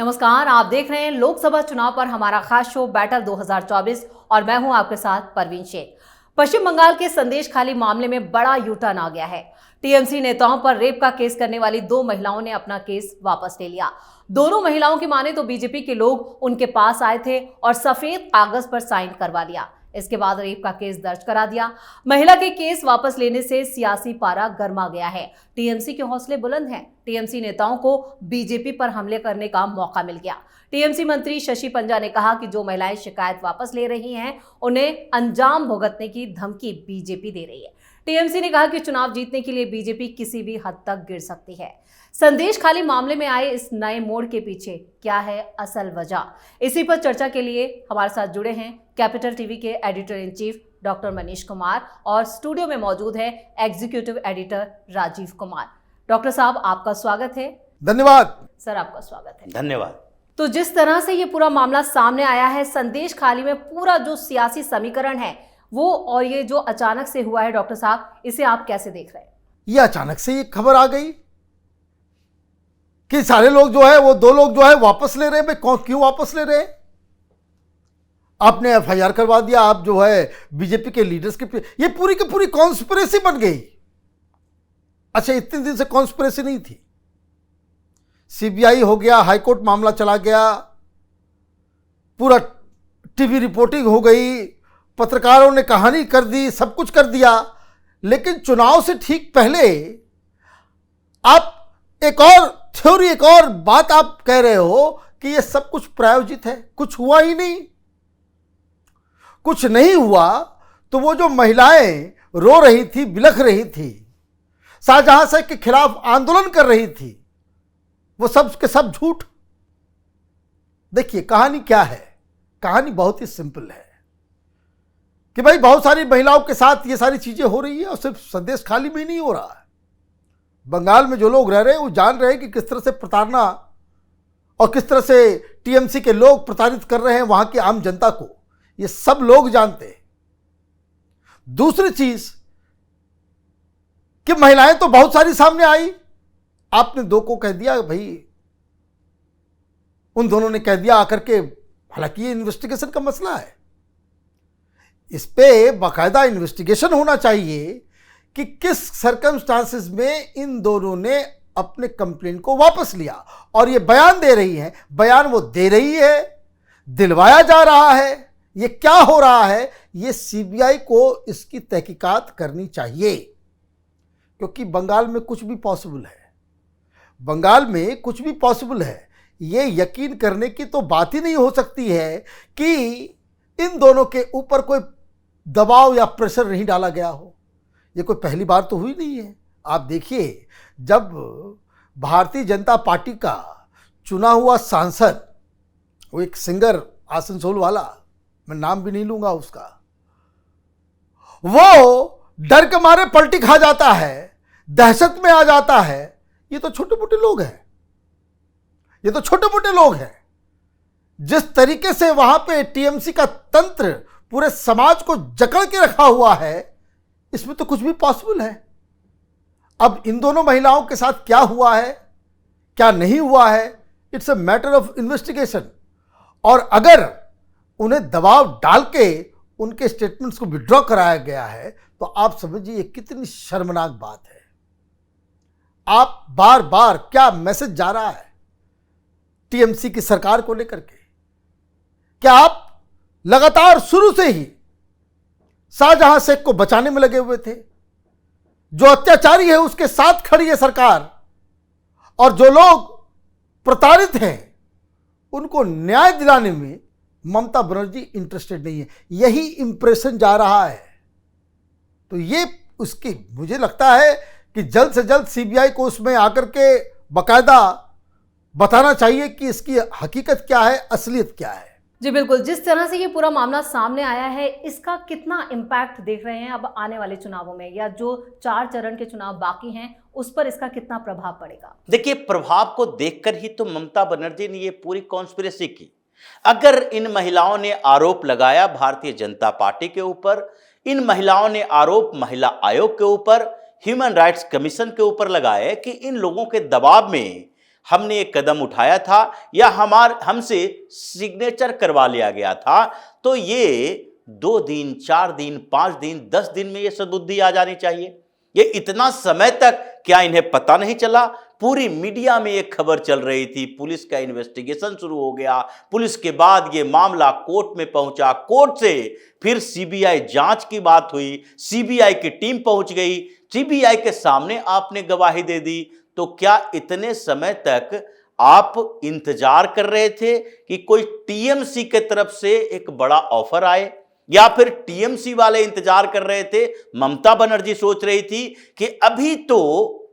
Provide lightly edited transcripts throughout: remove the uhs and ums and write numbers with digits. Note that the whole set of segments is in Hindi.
नमस्कार, आप देख रहे हैं लोकसभा चुनाव पर हमारा खास शो बैटल 2024 और मैं हूं आपके साथ परवीन शेख। पश्चिम बंगाल के संदेशखाली मामले में बड़ा यूटर्न आ गया है। टीएमसी नेताओं पर रेप का केस करने वाली 2 महिलाओं ने अपना केस वापस ले लिया। दोनों महिलाओं की माने तो बीजेपी के लोग उनके पास आए थे और सफेद कागज पर साइन करवा लिया। इसके बाद रेप का केस दर्ज करा दिया। महिला के केस वापस लेने से सियासी पारा गर्मा गया है। टीएमसी के हौसले बुलंद हैं। टीएमसी नेताओं को बीजेपी पर हमले करने का मौका मिल गया। टीएमसी मंत्री शशि पंजा ने कहा कि जो महिलाएं शिकायत वापस ले रही हैं, उन्हें अंजाम भुगतने की धमकी बीजेपी दे रही है। टीएमसी ने कहा कि चुनाव जीतने के लिए बीजेपी किसी भी हद तक गिर सकती है। संदेशखाली मामले में आए इस नए मोड़ के पीछे क्या है असल वजह, इसी पर चर्चा के लिए हमारे साथ जुड़े हैं कैपिटल टीवी के editor in chief doctor Manish Kumar और स्टूडियो में मौजूद है executive editor Rajeev Kumar. Doctor साहब, आपका स्वागत है। धन्यवाद सर, आपका स्वागत है। धन्यवाद। तो जिस तरह से ये पूरा मामला सामने आया है, संदेशखाली में पूरा जो सियासी समीकरण है वो और ये जो अचानक से हुआ है, डॉक्टर साहब, इसे आप कैसे देख रहे हैं? ये अचानक से ये खबर आ गई कि सारे लोग जो है वो 2 लोग जो है वापस ले रहे हैं। कौन क्यों वापस ले रहे हैं? आपने एफआईआर करवा दिया, आप जो है बीजेपी के लीडर्स के, ये पूरी की पूरी कॉन्स्पिरेसी बन गई। अच्छा, इतने दिन से कॉन्स्पिरेसी नहीं थी। सीबीआई हो गया, हाईकोर्ट मामला चला गया, पूरा टीवी रिपोर्टिंग हो गई, पत्रकारों ने कहानी कर दी, सब कुछ कर दिया। लेकिन चुनाव से ठीक पहले आप एक और थ्योरी, एक और बात आप कह रहे हो कि ये सब कुछ प्रायोजित है। कुछ हुआ ही नहीं। कुछ नहीं हुआ तो वो जो महिलाएं रो रही थी, बिलख रही थी, शाहजहां शेख के खिलाफ आंदोलन कर रही थी, वो सब के सब झूठ। देखिए कहानी क्या है। कहानी बहुत ही सिंपल है कि भाई बहुत सारी महिलाओं के साथ ये सारी चीजें हो रही है और सिर्फ संदेशखाली में ही नहीं हो रहा है। बंगाल में जो लोग रह रहे हैं वो जान रहे हैं कि किस तरह से प्रताड़ना और किस तरह से टीएमसी के लोग प्रताड़ित कर रहे हैं वहां की आम जनता को। ये सब लोग जानते हैं। दूसरी चीज कि महिलाएं तो बहुत सारी सामने आई। आपने 2 को कह दिया भाई, उन दोनों ने कह दिया आकर के। हालांकि ये इन्वेस्टिगेशन का मसला है, इस पे बाकायदा इन्वेस्टिगेशन होना चाहिए कि किस सर्कमस्टांसेस में इन दोनों ने अपने कंप्लेंट को वापस लिया। और ये बयान दे रही है, बयान वो दे रही है, दिलवाया जा रहा है, ये क्या हो रहा है, ये सीबीआई को इसकी तहकीकात करनी चाहिए। क्योंकि बंगाल में कुछ भी पॉसिबल है। बंगाल में कुछ भी पॉसिबल है। ये यकीन करने की तो बात ही नहीं हो सकती है कि इन दोनों के ऊपर कोई दबाव या प्रेशर नहीं डाला गया हो। ये कोई पहली बार तो हुई नहीं है। आप देखिए, जब भारतीय जनता पार्टी का चुना हुआ सांसद, वो एक सिंगर आसनसोल वाला, मैं नाम भी नहीं लूंगा उसका, वो डर के मारे पलटी खा जाता है, दहशत में आ जाता है। ये तो छोटे मोटे लोग हैं। ये तो छोटे मोटे लोग हैं। जिस तरीके से वहां पे टीएमसी का तंत्र पूरे समाज को जकड़ के रखा हुआ है, इसमें तो कुछ भी पॉसिबल है। अब इन दोनों महिलाओं के साथ क्या हुआ है, क्या नहीं हुआ है, it's a matter of investigation. और अगर उन्हें दबाव डाल के उनके स्टेटमेंट्स को विड्रॉ कराया गया है तो आप समझिए कितनी शर्मनाक बात है। आप बार बार क्या मैसेज जा रहा है टीएमसी की सरकार को लेकर के? क्या आप लगातार शुरू से ही शाहजहां शेख को बचाने में लगे हुए थे? जो अत्याचारी है उसके साथ खड़ी है सरकार, और जो लोग प्रताड़ित हैं उनको न्याय दिलाने में ममता बनर्जी इंटरेस्टेड नहीं है। यही इंप्रेशन जा रहा है। तो ये उसकी, मुझे लगता है कि जल्द से जल्द सीबीआई को उसमें आकर के बाकायदा बताना चाहिए कि इसकी हकीकत क्या है, असलियत क्या है। जी बिल्कुल, जिस तरह से ये पूरा मामला सामने आया है, इसका कितना इम्पैक्ट देख रहे हैं अब आने वाले चुनावों में, या जो 4 चरण के चुनाव बाकी हैं उस पर इसका कितना प्रभाव पड़ेगा? देखिए, प्रभाव को देखकर ही तो ममता बनर्जी ने ये पूरी कॉन्स्पिरेसी की। अगर इन महिलाओं ने आरोप लगाया भारतीय जनता पार्टी के ऊपर, इन महिलाओं ने आरोप महिला आयोग के ऊपर, ह्यूमन राइट्स कमीशन के ऊपर लगाए कि इन लोगों के दबाव में हमने एक कदम उठाया था या हमसे सिग्नेचर करवा लिया गया था, तो ये 2 दिन, 4 दिन, 5 दिन, 10 दिन में ये सद्बुद्धि आ जानी चाहिए। ये इतना समय तक क्या इन्हें पता नहीं चला? पूरी मीडिया में एक खबर चल रही थी, पुलिस का इन्वेस्टिगेशन शुरू हो गया, पुलिस के बाद ये मामला कोर्ट में पहुंचा, कोर्ट से फिर सीबीआई जांच की बात हुई, सीबीआई की टीम पहुंच गई, सीबीआई के सामने आपने गवाही दे दी। तो क्या इतने समय तक आप इंतजार कर रहे थे कि कोई टीएमसी के तरफ से एक बड़ा ऑफर आए, या फिर टीएमसी वाले इंतजार कर रहे थे? ममता बनर्जी सोच रही थी कि अभी तो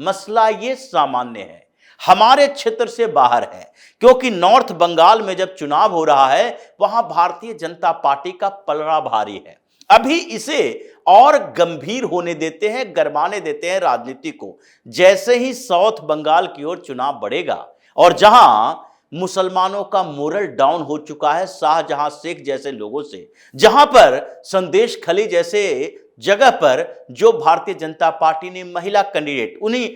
मसला ये सामान्य है, हमारे क्षेत्र से बाहर है, क्योंकि नॉर्थ बंगाल में जब चुनाव हो रहा है वहां भारतीय जनता पार्टी का पलड़ा भारी है। अभी इसे और गंभीर होने देते हैं, गरमाने देते हैं राजनीति को। जैसे ही साउथ बंगाल की ओर चुनाव बढ़ेगा और जहां मुसलमानों का मोरल डाउन हो चुका है शाहजहां शेख जैसे लोगों से, जहां पर संदेश खली जैसे जगह पर जो भारतीय जनता पार्टी ने महिला कैंडिडेट, उन्हीं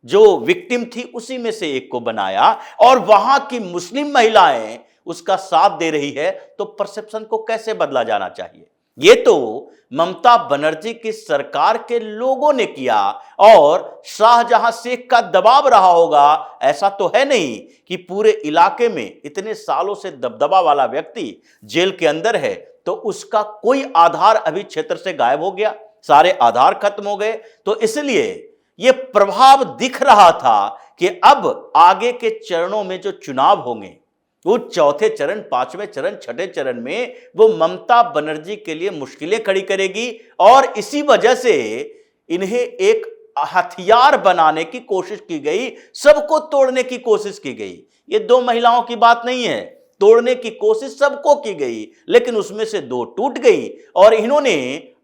जो विक्टिम थी उसी में से एक को बनाया, और वहां की मुस्लिम महिलाएं उसका साथ दे रही है, तो परसेप्शन को कैसे बदला जाना चाहिए? ये तो ममता बनर्जी की सरकार के लोगों ने किया और शाहजहां शेख का दबाव रहा होगा। ऐसा तो है नहीं कि पूरे इलाके में इतने सालों से दबदबा वाला व्यक्ति जेल के अंदर है तो उसका कोई आधार अभी क्षेत्र से गायब हो गया, सारे आधार खत्म हो गए। तो इसलिए यह प्रभाव दिख रहा था कि अब आगे के चरणों में जो चुनाव होंगे, वो चौथे चरण, 5वें चरण, 6ठे चरण में वो ममता बनर्जी के लिए मुश्किलें खड़ी करेगी, और इसी वजह से इन्हें एक हथियार बनाने की कोशिश की गई, सबको तोड़ने की कोशिश की गई। ये 2 महिलाओं की बात नहीं है, तोड़ने की कोशिश सबको की गई, लेकिन उसमें से 2 टूट गई और इन्होंने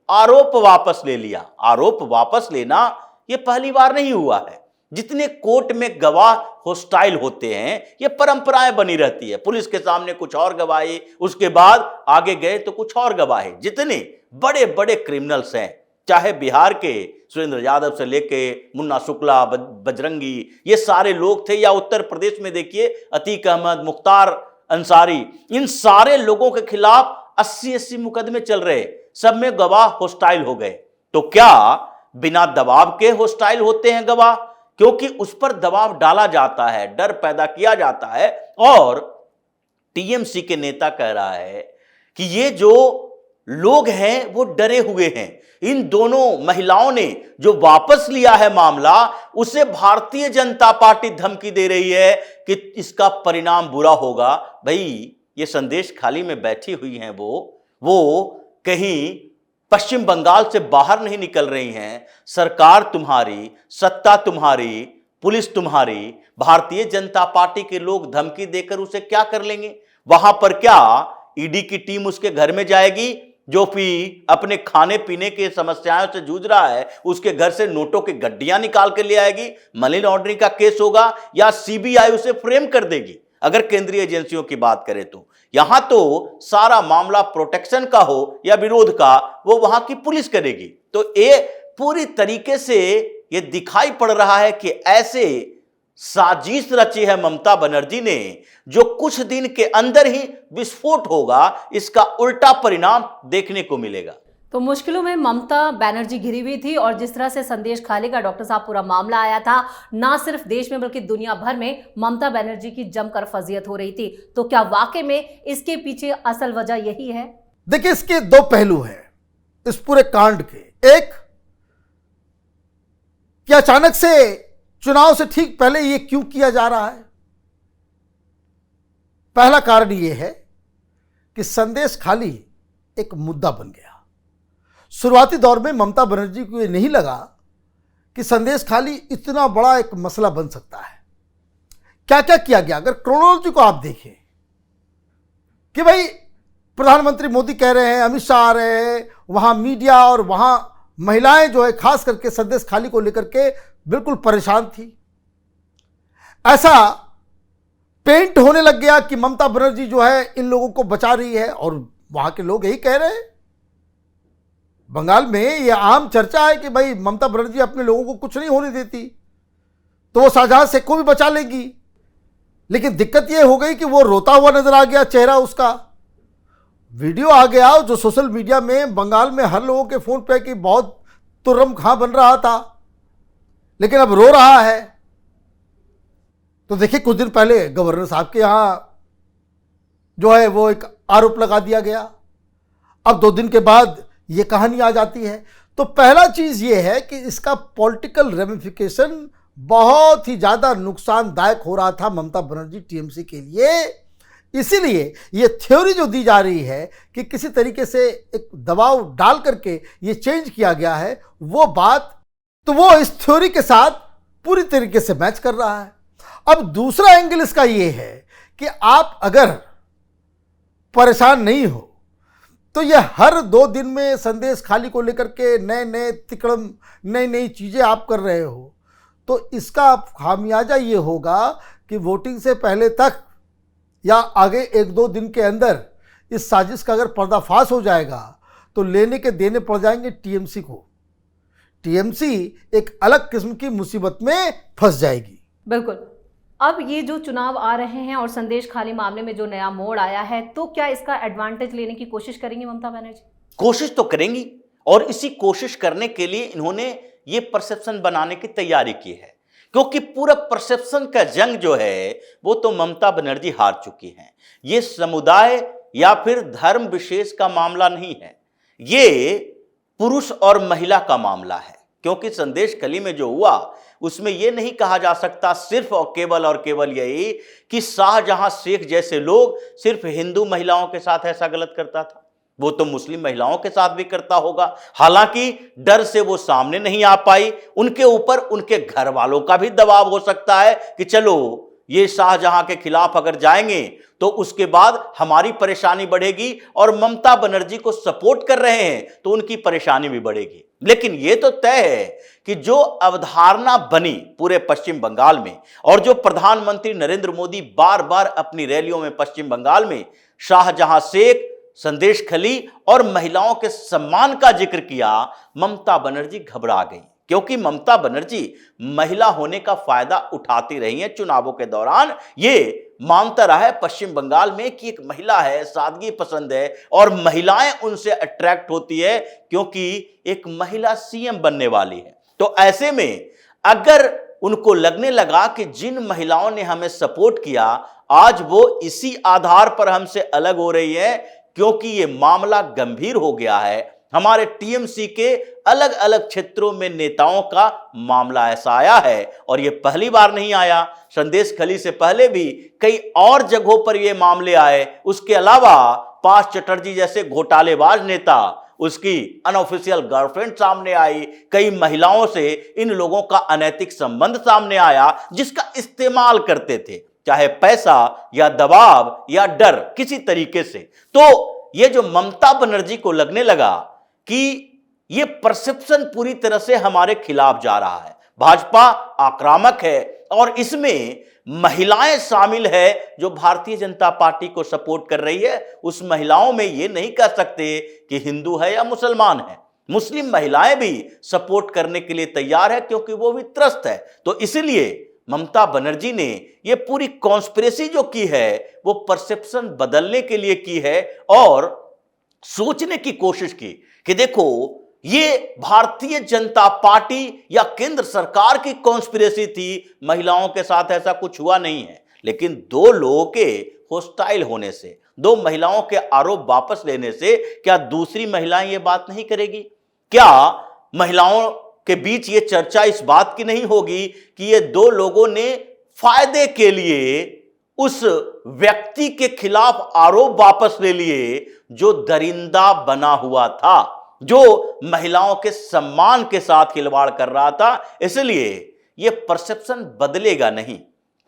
आरोप वापस ले लिया। आरोप वापस लेना ये पहली बार नहीं हुआ है। जितने कोर्ट में गवाह होस्टाइल होते हैं, ये परंपराएं बनी रहती है, पुलिस के सामने कुछ और गवाही, उसके बाद आगे गए तो कुछ और गवाही। जितने बड़े बड़े क्रिमिनल्स हैं, चाहे बिहार के सुरेंद्र यादव से लेके मुन्ना शुक्ला, बजरंगी, ये सारे लोग थे, या उत्तर प्रदेश में देखिए अतीक अहमद, मुख्तार अंसारी, इन सारे लोगों के खिलाफ 80-80 मुकदमे चल रहे, सब में गवाह होस्टाइल हो गए। तो क्या बिना दबाव के होस्टाइल होते हैं गवाह? क्योंकि उस पर दबाव डाला जाता है, डर पैदा किया जाता है, और टीएमसी के नेता कह रहा है कि ये जो लोग हैं वो डरे हुए हैं। इन दोनों महिलाओं ने जो वापस लिया है मामला, उसे भारतीय जनता पार्टी धमकी दे रही है कि इसका परिणाम बुरा होगा। भाई, ये संदेश खाली में बैठी हुई हैं, वो कहीं पश्चिम बंगाल से बाहर नहीं निकल रही हैं। सरकार तुम्हारी, सत्ता तुम्हारी, पुलिस तुम्हारी, भारतीय जनता पार्टी के लोग धमकी देकर उसे क्या कर लेंगे? वहां पर क्या ईडी की टीम उसके घर में जाएगी, जो भी अपने खाने पीने की समस्याओं से जूझ रहा है, उसके घर से नोटों की गड्डियां निकाल के ले आएगी? मनी लॉन्ड्रिंग का केस होगा, या सीबीआई उसे फ्रेम कर देगी? अगर केंद्रीय एजेंसियों की बात करें तो यहां तो सारा मामला प्रोटेक्शन का हो या विरोध का, वो वहां की पुलिस करेगी। तो ये पूरी तरीके से ये दिखाई पड़ रहा है कि ऐसे साजिश रची है ममता बनर्जी ने, जो कुछ दिन के अंदर ही विस्फोट होगा, इसका उल्टा परिणाम देखने को मिलेगा। तो मुश्किलों में ममता बनर्जी घिरी हुई थी, और जिस तरह से संदेश खाली का डॉक्टर साहब पूरा मामला आया था, ना सिर्फ देश में बल्कि दुनिया भर में ममता बनर्जी की जमकर फजीयत हो रही थी। तो क्या वाकई में इसके पीछे असल वजह यही है? देखिए, इसके 2 पहलू हैं इस पूरे कांड के। एक कि अचानक से चुनाव से ठीक पहले ये क्यों किया जा रहा है? पहला कारण यह है कि संदेश खाली एक मुद्दा बन गया। शुरुआती दौर में ममता बनर्जी को ये नहीं लगा कि संदेश खाली इतना बड़ा एक मसला बन सकता है। क्या क्या किया गया, अगर क्रोनोलॉजी को आप देखें कि भाई प्रधानमंत्री मोदी कह रहे हैं, अमित शाह आ रहे हैं, वहां मीडिया और वहां महिलाएं जो है खास करके संदेश खाली को लेकर के बिल्कुल परेशान थी। ऐसा पेंट होने लग गया कि ममता बनर्जी जो है इन लोगों को बचा रही है, और वहां के लोग यही कह रहे हैं। बंगाल में यह आम चर्चा है कि भाई ममता बनर्जी अपने लोगों को कुछ नहीं होने देती, तो वो शाहजहां शेख को भी बचा लेगी। लेकिन दिक्कत यह हो गई कि वो रोता हुआ नजर आ गया, चेहरा उसका वीडियो आ गया जो सोशल मीडिया में बंगाल में हर लोगों के फोन पे कि बहुत तुर्रम खां बन रहा था, लेकिन अब रो रहा है। तो देखिए कुछ दिन पहले गवर्नर साहब के यहां जो है वो एक आरोप लगा दिया गया, अब 2 दिन के बाद ये कहानी आ जाती है। तो पहला चीज ये है कि इसका पॉलिटिकल रेमिफिकेशन बहुत ही ज्यादा नुकसानदायक हो रहा था ममता बनर्जी टीएमसी के लिए। इसीलिए ये थ्योरी जो दी जा रही है कि किसी तरीके से एक दबाव डाल करके ये चेंज किया गया है, वो बात तो वो इस थ्योरी के साथ पूरी तरीके से मैच कर रहा है। अब दूसरा एंगल इसका ये है कि आप अगर परेशान नहीं हो तो ये हर 2 दिन में संदेश खाली को लेकर के नए नए तिकड़म नई नई चीज़ें आप कर रहे हो, तो इसका खामियाजा ये होगा कि वोटिंग से पहले तक या आगे 1-2 दिन के अंदर इस साजिश का अगर पर्दाफाश हो जाएगा तो लेने के देने पड़ जाएंगे टीएमसी को। टीएमसी एक अलग किस्म की मुसीबत में फंस जाएगी। बिल्कुल। अब ये जो चुनाव आ रहे हैं और संदेश खाली मामले में जो नया मोड़ आया है, तो क्या इसका एडवांटेज लेने की कोशिश करेंगी ममता बनर्जी? कोशिश तो करेंगी, और इसी कोशिश करने के लिए इन्होंने ये परसेप्शन बनाने की तैयारी की है, क्योंकि पूरा परसेप्शन का जंग जो है वो तो ममता बनर्जी हार चुकी हैं। ये समुदाय या फिर धर्म विशेष का मामला नहीं है, ये पुरुष और महिला का मामला है। क्योंकि संदेश खली में जो हुआ उसमें यह नहीं कहा जा सकता सिर्फ और केवल यही कि शाहजहां शेख जैसे लोग सिर्फ हिंदू महिलाओं के साथ ऐसा गलत करता था, वो तो मुस्लिम महिलाओं के साथ भी करता होगा। हालांकि डर से वो सामने नहीं आ पाई, उनके ऊपर उनके घर वालों का भी दबाव हो सकता है कि चलो ये शाहजहां के खिलाफ अगर जाएंगे तो उसके बाद हमारी परेशानी बढ़ेगी, और ममता बनर्जी को सपोर्ट कर रहे हैं तो उनकी परेशानी भी बढ़ेगी। लेकिन यह तो तय है कि जो अवधारणा बनी पूरे पश्चिम बंगाल में, और जो प्रधानमंत्री नरेंद्र मोदी बार बार अपनी रैलियों में पश्चिम बंगाल में शाहजहां शेख, संदेश खली और महिलाओं के सम्मान का जिक्र किया, ममता बनर्जी घबरा गई। क्योंकि ममता बनर्जी महिला होने का फायदा उठाती रही हैं चुनावों के दौरान। ये मानता रहा है पश्चिम बंगाल में कि एक महिला है, सादगी पसंद है, और महिलाएं उनसे अट्रैक्ट होती है क्योंकि एक महिला सीएम बनने वाली है। तो ऐसे में अगर उनको लगने लगा कि जिन महिलाओं ने हमें सपोर्ट किया आज वो इसी आधार पर हमसे अलग हो रही है, क्योंकि ये मामला गंभीर हो गया है। हमारे टीएमसी के अलग अलग क्षेत्रों में नेताओं का मामला ऐसा आया है, और ये पहली बार नहीं आया। संदेश खली से पहले भी कई और जगहों पर ये मामले आए। उसके अलावा पार्थ चटर्जी जैसे घोटालेबाज नेता, उसकी अनऑफिशियल गर्लफ्रेंड सामने आई, कई महिलाओं से इन लोगों का अनैतिक संबंध सामने आया जिसका इस्तेमाल करते थे, चाहे पैसा या दबाव या डर किसी तरीके से। तो ये जो ममता बनर्जी को लगने लगा कि ये परसेप्शन पूरी तरह से हमारे खिलाफ जा रहा है, भाजपा आक्रामक है और इसमें महिलाएं शामिल है जो भारतीय जनता पार्टी को सपोर्ट कर रही है, उस महिलाओं में ये नहीं कह सकते कि हिंदू है या मुसलमान है। मुस्लिम महिलाएं भी सपोर्ट करने के लिए तैयार है क्योंकि वो भी त्रस्त है। तो इसलिए ममता बनर्जी ने ये पूरी कॉन्स्पिरेसी जो की है वो परसेप्शन बदलने के लिए की है, और सोचने की कोशिश की कि देखो ये भारतीय जनता पार्टी या केंद्र सरकार की कॉन्स्पिरेसी थी, महिलाओं के साथ ऐसा कुछ हुआ नहीं है। लेकिन 2 लोगों के होस्टाइल होने से, 2 महिलाओं के आरोप वापस लेने से क्या दूसरी महिलाएं ये बात नहीं करेगी? क्या महिलाओं के बीच ये चर्चा इस बात की नहीं होगी कि ये 2 लोगों ने फायदे के लिए उस व्यक्ति के खिलाफ आरोप वापस ले लिए जो दरिंदा बना हुआ था, जो महिलाओं के सम्मान के साथ खिलवाड़ कर रहा था? इसलिए यह परसेप्शन बदलेगा नहीं।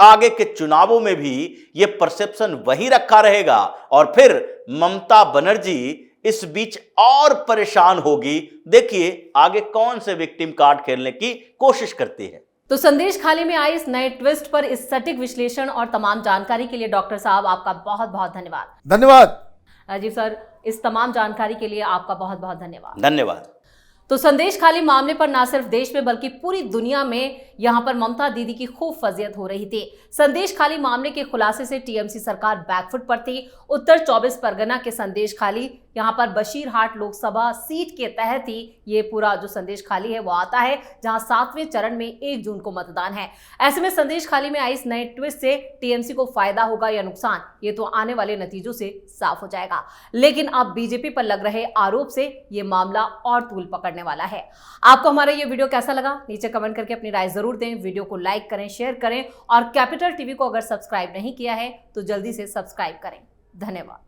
आगे के चुनावों में भी यह परसेप्शन वही रखा रहेगा, और फिर ममता बनर्जी इस बीच और परेशान होगी। देखिए आगे कौन से विक्टिम कार्ड खेलने की कोशिश करती है। तो संदेश खाली में आई इस नए ट्विस्ट पर इस सटीक विश्लेषण और तमाम जानकारी के लिए डॉक्टर साहब आपका बहुत बहुत धन्यवाद। धन्यवाद राजीव सर, इस तमाम जानकारी के लिए आपका बहुत बहुत धन्यवाद। धन्यवाद। तो संदेश खाली मामले पर न सिर्फ देश में बल्कि पूरी दुनिया में यहां पर ममता दीदी की खूब फजीयत हो रही थी। संदेश खाली मामले के खुलासे से टीएमसी सरकार बैकफुट पर थी। उत्तर 24 परगना के संदेश खाली यहां पर बशीरहाट लोकसभा सीट के तहत ही ये पूरा जो संदेश खाली है वो आता है, जहां 7वें चरण में 1 जून को मतदान है। ऐसे में संदेश खाली में आई इस नए ट्विस्ट से टीएमसी को फायदा होगा या नुकसान, ये तो आने वाले नतीजों से साफ हो जाएगा। लेकिन अब बीजेपी पर लग रहे आरोप से ये मामला और तूल पकड़ने वाला है। आपको हमारा ये वीडियो कैसा लगा, नीचे कमेंट करके अपनी राय जरूर दें। वीडियो को लाइक करें, शेयर करें और कैपिटल टीवी को अगर सब्सक्राइब नहीं किया है तो जल्दी से सब्सक्राइब करें। धन्यवाद।